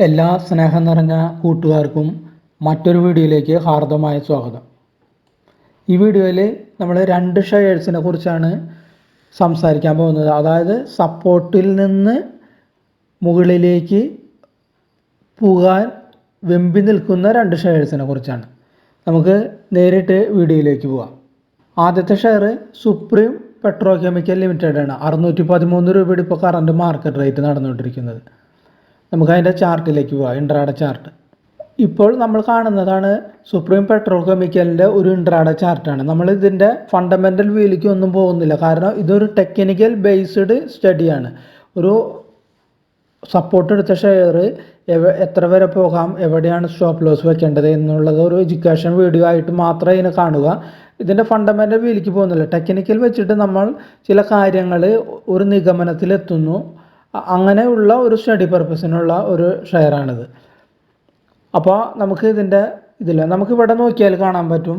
എല്ലാ സ്നേഹം നിറഞ്ഞ കൂട്ടുകാർക്കും മറ്റൊരു വീഡിയോയിലേക്ക് ഹാർദമായ സ്വാഗതം. ഈ വീഡിയോയിൽ നമ്മൾ രണ്ട് ഷെയർസിനെ കുറിച്ചാണ് സംസാരിക്കാൻ പോകുന്നത്. അതായത് സപ്പോർട്ടിൽ നിന്ന് മുകളിലേക്ക് പോകാൻ വെമ്പി നിൽക്കുന്ന രണ്ട് ഷെയർസിനെ കുറിച്ചാണ്. നമുക്ക് നേരിട്ട് വീഡിയോയിലേക്ക് പോകാം. ആദ്യത്തെ share supreme petro chemical limited ആണ്. 613 രൂപയുടെ ഇപ്പോൾ കറണ്ട് മാർക്കറ്റ് റേറ്റ് നടന്നുകൊണ്ടിരിക്കുന്നത്. നമുക്ക് അതിൻ്റെ ചാർട്ടിലേക്ക് പോകാം. ഇൻട്രാഡേ ചാർട്ട് ഇപ്പോൾ നമ്മൾ കാണുന്നതാണ് സുപ്രീം പെട്രോ കെമിക്കലിൻ്റെ ഒരു ഇൻട്രാഡേ ചാർട്ടാണ്. നമ്മൾ ഇതിൻ്റെ ഫണ്ടമെൻ്റൽ വ്യൂയിലേക്ക് ഒന്നും പോകുന്നില്ല, കാരണം ഇതൊരു ടെക്നിക്കൽ ബേസ്ഡ് സ്റ്റഡിയാണ്. ഒരു സപ്പോർട്ട് എടുത്ത ഷെയർ എത്ര വരെ പോകാം, എവിടെയാണ് സ്റ്റോപ്പ് ലോസ് വെക്കേണ്ടത് എന്നുള്ളത് ഒരു എഡ്യൂക്കേഷൻ വീഡിയോ ആയിട്ട് മാത്രമേ ഇതിനെ കാണുക. ഇതിൻ്റെ ഫണ്ടമെൻ്റൽ വ്യൂയിലേക്ക് പോകുന്നില്ല. ടെക്നിക്കൽ വെച്ചിട്ട് നമ്മൾ ചില കാര്യങ്ങൾ ഒരു നിഗമനത്തിലെത്തുന്നു. അങ്ങനെയുള്ള ഒരു സ്റ്റഡി പർപ്പസിനുള്ള ഒരു ഷെയറാണിത്. അപ്പോൾ നമുക്ക് ഇതിൻ്റെ നമുക്ക് ഇവിടെ നോക്കിയാൽ കാണാൻ പറ്റും.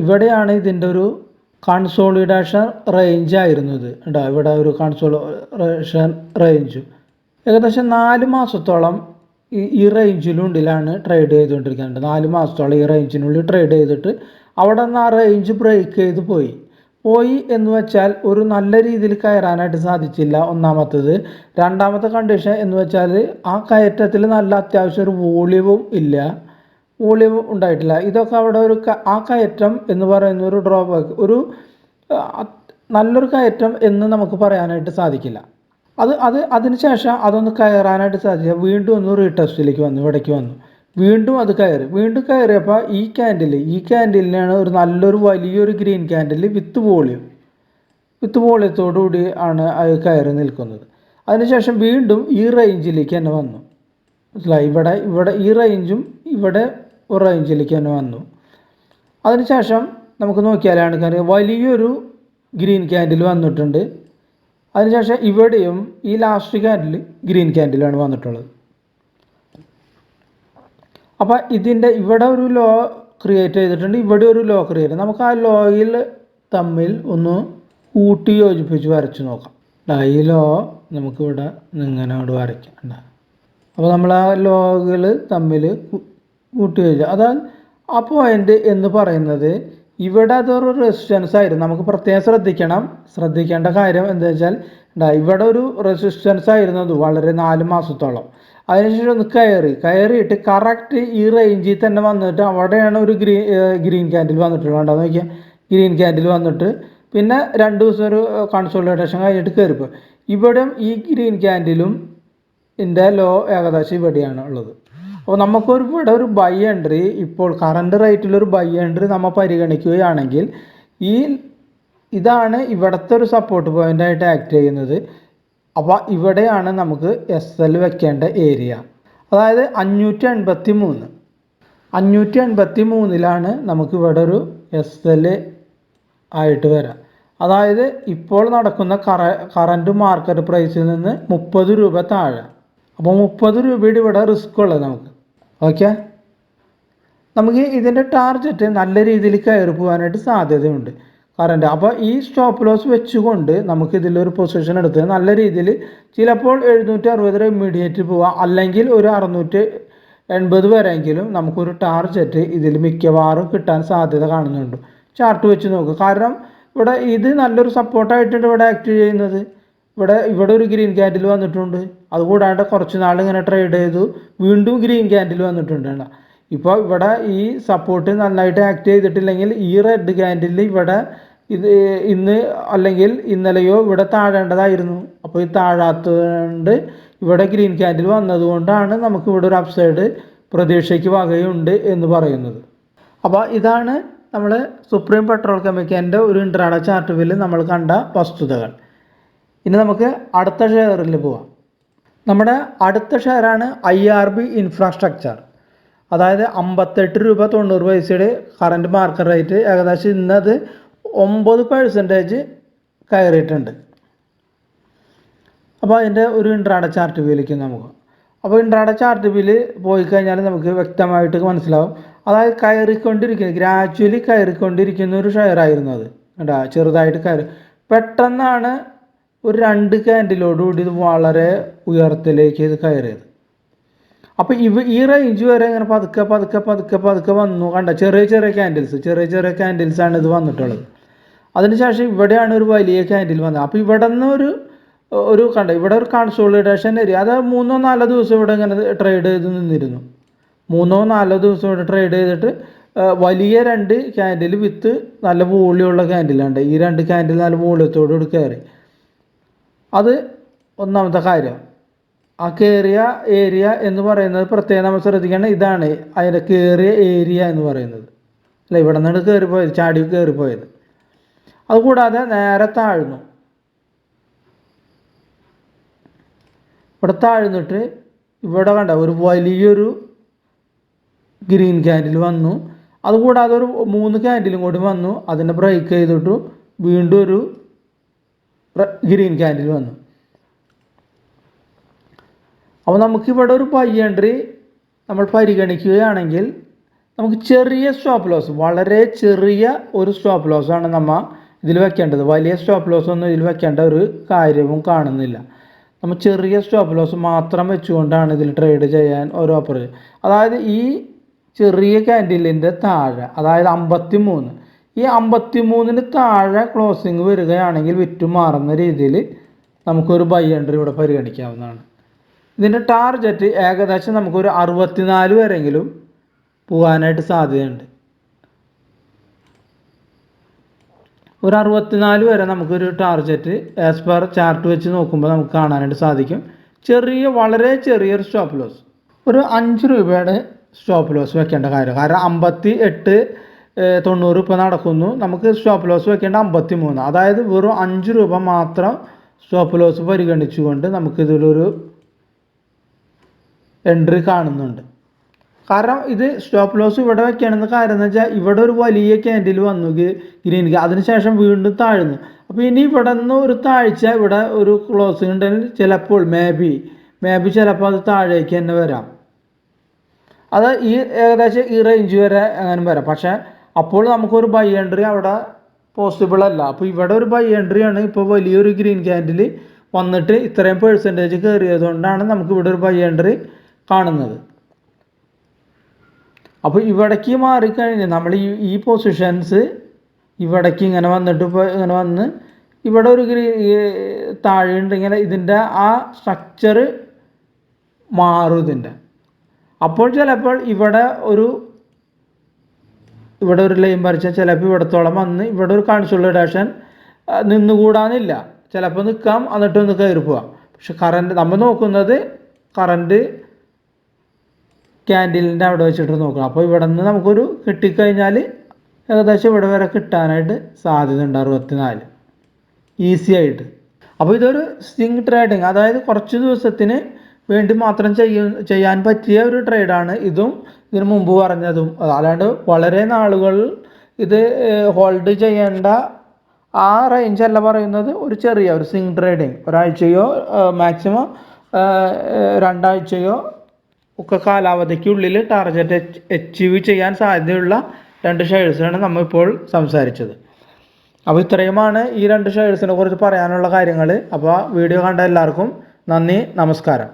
ഇവിടെയാണ് ഇതിൻ്റെ ഒരു കൺസോളിഡേഷൻ റേഞ്ച് ആയിരുന്നത്. കേട്ടോ, ഇവിടെ ഒരു കൺസോളിഡേഷൻ റേഞ്ച് ഏകദേശം 4 മാസത്തോളം ഈ റേഞ്ചിനുള്ളിലാണ് ട്രേഡ് ചെയ്തുകൊണ്ടിരിക്കുന്നത്. 4 മാസത്തോളം ഈ റേഞ്ചിനുള്ളിൽ ട്രേഡ് ചെയ്തിട്ട് അവിടെ നിന്ന് ആ റേഞ്ച് ബ്രേക്ക് ചെയ്ത് പോയി എന്ന് വെച്ചാൽ ഒരു നല്ല രീതിയിൽ കയറാനായിട്ട് സാധിച്ചില്ല, ഒന്നാമത്തത്. രണ്ടാമത്തെ കണ്ടീഷൻ എന്ന് വെച്ചാൽ ആ കയറ്റത്തിൽ നല്ല അത്യാവശ്യം ഒരു വോളിയവും ഉണ്ടായിട്ടില്ല. ഇതൊക്കെ അവിടെ ആ കയറ്റം എന്ന് പറയുന്ന ഒരു ഡ്രോബാക്ക്, ഒരു നല്ലൊരു കയറ്റം എന്ന് നമുക്ക് പറയാനായിട്ട് സാധിക്കില്ല. അതിനുശേഷം അതൊന്ന് കയറാനായിട്ട് സാധിച്ചില്ല. വീണ്ടും ഒന്ന് റീടെസ്റ്റിലേക്ക് വന്നു, ഇവിടേക്ക് വന്നു, വീണ്ടും അത് കയറിയപ്പോൾ ഈ ക്യാൻഡിലിനാണ് ഒരു നല്ലൊരു വലിയൊരു ഗ്രീൻ ക്യാൻഡിൽ വിത്ത് വോളിയത്തോടു കൂടി ആണ് അത് കയറി നിൽക്കുന്നത്. അതിനുശേഷം വീണ്ടും ഈ റേഞ്ചിലേക്ക് തന്നെ വന്നു. മനസ്സിലായി? ഇവിടെ ഈ റേഞ്ചും ഇവിടെ ഒരു റേഞ്ചിലേക്ക് തന്നെ വന്നു. അതിനുശേഷം നമുക്ക് നോക്കിയാലാണ് കാര്യം വലിയൊരു ഗ്രീൻ ക്യാൻഡിൽ വന്നിട്ടുണ്ട്. അതിനുശേഷം ഇവിടെയും ഈ ലാസ്റ്റ് ക്യാൻഡിൽ ഗ്രീൻ ക്യാൻഡിലാണ് വന്നിട്ടുള്ളത്. അപ്പോൾ ഇവിടെ ഒരു ലോ ക്രിയേറ്റ് ചെയ്തിട്ടുണ്ട്, ഇവിടെ ഒരു ലോ ക്രിയേറ്റ്. നമുക്ക് ആ ലോയിൽ തമ്മിൽ ഒന്ന് കൂട്ടി യോജിപ്പിച്ച് വരച്ച് നോക്കാം. ഈ ലോ നമുക്കിവിടെ ഇങ്ങനെ അവിടെ വരയ്ക്കാം. അപ്പോൾ നമ്മൾ ആ ലോകൾ തമ്മിൽ കൂട്ടി യോജിക്കുക. അതായത് ആ പോയിൻ്റ് എന്ന് പറയുന്നത് ഇവിടെ അതൊരു റെസിസ്റ്റൻസ് ആയിരുന്നു. നമുക്ക് പ്രത്യേകം ശ്രദ്ധിക്കേണ്ട കാര്യം എന്താ വെച്ചാൽ ഇവിടെ ഒരു റെസിസ്റ്റൻസ് ആയിരുന്നത് വളരെ 4 മാസത്തോളം. അതിനുശേഷം ഒന്ന് കയറിയിട്ട് കറക്റ്റ് ഈ റേഞ്ചിൽ തന്നെ വന്നിട്ട് അവിടെയാണ് ഒരു ഗ്രീൻ ക്യാൻഡിൽ വന്നിട്ടുള്ളത്. കണ്ടോ നോക്കിയാൽ, ഗ്രീൻ ക്യാൻഡിൽ വന്നിട്ട് പിന്നെ 2 ദിവസം ഒരു കൺസോളിഡേഷൻ കഴിഞ്ഞിട്ട് കയറിപ്പോൾ ഇവിടെയും ഈ ഗ്രീൻ ക്യാൻഡിലും ഇതിൻ്റെ ലോ ഏകദേശം ഇവിടെയാണ് ഉള്ളത്. അപ്പോൾ ഇവിടെ ഒരു ബൈ എൻട്രി, ഇപ്പോൾ കറണ്ട് റേറ്റിലൊരു ബൈ എൻട്രി നമ്മൾ പരിഗണിക്കുകയാണെങ്കിൽ ഇതാണ് ഇവിടുത്തെ ഒരു സപ്പോർട്ട് പോയിൻ്റായിട്ട് ആക്ട് ചെയ്യുന്നത്. അപ്പോൾ ഇവിടെയാണ് നമുക്ക് SL വെക്കേണ്ട ഏരിയ. അതായത് 583 നമുക്ക് ഇവിടെ ഒരു SL ആയിട്ട് വരാം. അതായത് ഇപ്പോൾ നടക്കുന്ന കറണ്ട് മാർക്കറ്റ് പ്രൈസിൽ നിന്ന് 30 രൂപ താഴെ. അപ്പോൾ 30 രൂപയുടെ ഇവിടെ റിസ്ക് ഉള്ളത് നമുക്ക്. ഓക്കെ, നമുക്ക് ഇതിൻ്റെ ടാർഗറ്റ് നല്ല രീതിയിൽ കയറി പോകാനായിട്ട് സാധ്യതയുണ്ട് കറണ്ട്. അപ്പോൾ ഈ സ്റ്റോപ്പ് ലോസ് വെച്ചുകൊണ്ട് നമുക്ക് ഇതിലൊരു പൊസിഷൻ എടുത്ത് നല്ല രീതിയിൽ ചിലപ്പോൾ 760 ഇമ്മീഡിയറ്റ് പോവാം, അല്ലെങ്കിൽ ഒരു 680 വരെയെങ്കിലും നമുക്കൊരു ടാർഗറ്റ് ഇതിൽ മിക്കവാറും കിട്ടാൻ സാധ്യത കാണുന്നുണ്ട്. ചാർട്ട് വെച്ച് നോക്കുക. കാരണം ഇത് നല്ലൊരു സപ്പോർട്ടായിട്ടുണ്ട് ഇവിടെ ആക്ട് ചെയ്യുന്നത്. ഇവിടെ ഒരു ഗ്രീൻ ക്യാൻഡിൽ വന്നിട്ടുണ്ട്. അതുകൂടാണ്ട് കുറച്ച് നാൾ ഇങ്ങനെ ട്രേഡ് ചെയ്തു, വീണ്ടും ഗ്രീൻ ക്യാൻഡിൽ വന്നിട്ടുണ്ട്. ഇപ്പോൾ ഇവിടെ ഈ സപ്പോർട്ട് നന്നായിട്ട് ആക്ട് ചെയ്തിട്ടില്ലെങ്കിൽ ഈ റെഡ് ക്യാൻഡിൽ ഇവിടെ ഇന്ന് അല്ലെങ്കിൽ ഇന്നലെയോ ഇവിടെ താഴേണ്ടതായിരുന്നു. അപ്പോൾ ഈ താഴാത്തതുകൊണ്ട് ഇവിടെ ഗ്രീൻ ക്യാൻഡിൽ വന്നതുകൊണ്ടാണ് നമുക്ക് ഇവിടെ ഒരു അപ്സൈഡ് പ്രതീക്ഷയ്ക്ക് വകയുണ്ട് എന്ന് പറയുന്നത്. അപ്പോൾ ഇതാണ് നമ്മൾ സുപ്രീം പെട്രോ കെമിക്കലിൻ്റെ ഒരു ഇൻട്രാഡേ ചാർട്ട് വ്യൂവിൽ നമ്മൾ കണ്ട വസ്തുതകൾ. ഇനി നമുക്ക് അടുത്ത ഷെയറിൽ പോവാം. നമ്മുടെ അടുത്ത ഷെയറാണ് IRB ഇൻഫ്രാസ്ട്രക്ചർ. അതായത് 58 രൂപ 90 പൈസയുടെ കറണ്ട് മാർക്കറ്റ് റേറ്റ്. ഏകദേശം ഇന്നത് 9% കയറിയിട്ടുണ്ട്. അപ്പോൾ അതിൻ്റെ ഒരു ഇൻട്രാഡേ ചാർട്ട് വ്യൂയിലേക്ക് നമുക്ക്. അപ്പോൾ ഇൻട്രാഡേ ചാർട്ട് വ്യൂവിൽ പോയി കഴിഞ്ഞാൽ നമുക്ക് വ്യക്തമായിട്ട് മനസ്സിലാവും. അതായത് ഗ്രാജുവലി കയറിക്കൊണ്ടിരിക്കുന്ന ഒരു ഷെയർ ആയിരുന്നു അത്. ചെറുതായിട്ട് പെട്ടെന്നാണ് ഒരു 2 ക്യാൻഡിലോടുകൂടി ഇത് വളരെ ഉയരത്തിലേക്ക് ഇത് കയറിയത്. അപ്പോൾ ഈ റേഞ്ച് വരെ ഇങ്ങനെ പതുക്കെ പതുക്കെ പതുക്കെ പതുക്കെ വന്നു. കണ്ട ചെറിയ ചെറിയ ക്യാൻഡിൽസാണ് ഇത് വന്നിട്ടുള്ളത്. അതിനുശേഷം ഇവിടെയാണ് ഒരു വലിയ ക്യാൻഡിൽ വന്നത്. അപ്പോൾ ഇവിടെ നിന്ന് ഒരു കണ്ട ഇവിടെ ഒരു കൺസോളിഡേഷൻ ഏരിയ, അത് 3-4 ദിവസം ഇവിടെ ഇങ്ങനെ ട്രേഡ് ചെയ്ത് നിന്നിരുന്നു. 3-4 ദിവസം ഇവിടെ ട്രേഡ് ചെയ്തിട്ട് വലിയ 2 ക്യാൻഡിൽ വിത്ത് നല്ല വോളിയുള്ള ക്യാൻഡിലുണ്ട്. ഈ 2 ക്യാൻഡിൽ നല്ല വോളിയത്തോടുകൂടി കയറി. അത് ഒന്നാമത്തെ കാര്യം. ആ കയറിയ ഏരിയ എന്ന് പറയുന്നത് പ്രത്യേകം നമ്മൾ ശ്രദ്ധിക്കേണ്ടത് ഇതാണ്, അതിൻ്റെ കയറിയ ഏരിയ എന്ന് പറയുന്നത്. അല്ല, ഇവിടെ നിന്നാണ് കയറിപ്പോയത്, ചാടി കയറിപ്പോയത്. അതുകൂടാതെ നേരെ താഴ്ന്നു. ഇവിടെ താഴ്ന്നിട്ട് ഇവിടെ കണ്ട ഒരു വലിയൊരു ഗ്രീൻ ക്യാൻഡിൽ വന്നു. അതുകൂടാതെ ഒരു 3 ക്യാൻഡിലും കൂടി വന്നു. അതിനെ ബ്രേക്ക് ചെയ്തിട്ടു വീണ്ടും ഒരു ഗ്രീൻ ക്യാൻഡിൽ വന്നു. അപ്പോൾ നമുക്കിവിടെ ഒരു ബൈ എൻട്രി നമ്മൾ പരിഗണിക്കുകയാണെങ്കിൽ നമുക്ക് ചെറിയ സ്റ്റോപ്പ് ലോസ്, വളരെ ചെറിയ ഒരു സ്റ്റോപ്പ് ലോസാണ് നമ്മൾ ഇതിൽ വെക്കേണ്ടത്. വലിയ സ്റ്റോപ്പ് ലോസ് ഒന്നും ഇതിൽ വെക്കേണ്ട ഒരു കാര്യവും കാണുന്നില്ല. നമ്മൾ ചെറിയ സ്റ്റോപ്പ് ലോസ് മാത്രം വെച്ചുകൊണ്ടാണ് ഇതിൽ ട്രേഡ് ചെയ്യാൻ ഓരോ ഓപ്പറേഷൻ. അതായത് ഈ ചെറിയ ക്യാൻഡിലിൻ്റെ താഴെ, അതായത് 53, ഈ 53-ന് താഴെ ക്ലോസിങ് വരികയാണെങ്കിൽ വിറ്റു മാറുന്ന രീതിയിൽ നമുക്കൊരു ബൈ എൻട്രി ഇവിടെ പരിഗണിക്കാവുന്നതാണ്. ഇതിൻ്റെ ടാർഗറ്റ് ഏകദേശം നമുക്കൊരു 64 വരെയെങ്കിലും പോകാനായിട്ട് സാധ്യതയുണ്ട്. ഒരു 64 വരെ നമുക്കൊരു ടാർഗറ്റ് ആസ് പെർ ചാർട്ട് വെച്ച് നോക്കുമ്പോൾ നമുക്ക് കാണാനായിട്ട് സാധിക്കും. വളരെ ചെറിയൊരു സ്റ്റോപ്പ് ലോസ്, ഒരു 5 രൂപയുടെ സ്റ്റോപ്പ് ലോസ് വെക്കേണ്ട കാര്യം. കാരണം 58.90 ഇപ്പോൾ നടക്കുന്നു. നമുക്ക് സ്റ്റോപ്പ് ലോസ് വെക്കേണ്ട 53. അതായത് വെറും 5 രൂപ മാത്രം സ്റ്റോപ്പ് ലോസ് പരിഗണിച്ചുകൊണ്ട് നമുക്കിതിലൊരു എൻട്രി കാണുന്നുണ്ട്. കാരണം ഇത് സ്റ്റോപ്പ് ലോസ് ഇവിടെ വെക്കണമെന്ന് കാര്യം എന്ന് വെച്ചാൽ ഇവിടെ ഒരു വലിയ ക്യാൻഡിൽ വന്നു ഗ്രീൻ, അതിനുശേഷം വീണ്ടും താഴ്ന്നു. അപ്പോൾ ഇനി ഇവിടെ നിന്ന് ഒരു താഴ്ച, ഇവിടെ ഒരു ക്ലോസിംഗ് ഉണ്ടെങ്കിൽ ചിലപ്പോൾ മേ ബി ചിലപ്പോൾ അത് താഴേക്ക് തന്നെ വരാം. അത് ഏകദേശം ഈ റേഞ്ച് വരെ അങ്ങനെ വരാം. പക്ഷേ അപ്പോൾ നമുക്കൊരു ബൈ എൻട്രി അവിടെ പോസിബിൾ അല്ല. അപ്പോൾ ഇവിടെ ഒരു ബൈ എൻട്രിയാണ്. ഇപ്പോൾ വലിയൊരു ഗ്രീൻ ക്യാൻഡിൽ വന്നിട്ട് ഇത്രയും പെർസെൻറ്റേജ് കയറിയതുകൊണ്ടാണ് നമുക്ക് ഇവിടെ ഒരു ബൈ എൻട്രി കാണുന്നത്. അപ്പോൾ ഇവിടേക്ക് മാറിക്കഴിഞ്ഞ് നമ്മൾ ഈ പൊസിഷൻസ് ഇവിടേക്ക് ഇങ്ങനെ വന്നിട്ട് ഇപ്പോൾ ഇങ്ങനെ വന്ന് ഇവിടെ ഒരു താഴെ ഉണ്ടെങ്കിൽ ഇതിൻ്റെ ആ സ്ട്രക്ചർ മാറും ഇതിൻ്റെ. അപ്പോൾ ചിലപ്പോൾ ഇവിടെ ഒരു ലൈൻ വരച്ചാൽ ചിലപ്പോൾ ഇവിടത്തോളം വന്ന് ഇവിടെ ഒരു കൺസോളിഡേഷൻ നിന്നുകൂടാനില്ല. ചിലപ്പോൾ നിൽക്കാം, എന്നിട്ടൊന്ന് കയറി പോവാം. പക്ഷെ നമ്മൾ നോക്കുന്നത് കറൻറ്റ് ക്യാൻഡിലിൻ്റെ അവിടെ വെച്ചിട്ട് നോക്കണം. അപ്പോൾ ഇവിടെ നിന്ന് നമുക്കൊരു കിട്ടിക്കഴിഞ്ഞാൽ ഏകദേശം ഇവിടെ വരെ കിട്ടാനായിട്ട് സാധ്യത ഉണ്ട്, 64 ഈസി ആയിട്ട്. അപ്പോൾ ഇതൊരു സ്വിംഗ് ട്രേഡിങ്, അതായത് കുറച്ച് ദിവസത്തിന് വേണ്ടി മാത്രം ചെയ്യാൻ പറ്റിയ ഒരു ട്രേഡാണ് ഇതും ഇതിനു മുമ്പ് പറഞ്ഞതും. അല്ലാണ്ട് വളരെ നാളുകൾ ഇത് ഹോൾഡ് ചെയ്യേണ്ട ആ റേഞ്ച് അല്ല പറയുന്നത്. ഒരു സ്വിംഗ് ട്രേഡിങ്, ഒരാഴ്ചയോ മാക്സിമം 2 ആഴ്ചയോ ഒക്കെ കാലാവധിക്കുള്ളിൽ ടാർഗറ്റ് അച്ചീവ് ചെയ്യാൻ സാധ്യതയുള്ള 2 ഷെയർസാണ് നമ്മളിപ്പോൾ സംസാരിച്ചത്. അപ്പോൾ ഇത്രയുമാണ് ഈ 2 ഷെയർസിനെ കുറിച്ച് പറയാനുള്ള കാര്യങ്ങൾ. അപ്പോൾ വീഡിയോ കണ്ട എല്ലാവർക്കും നന്ദി, നമസ്കാരം.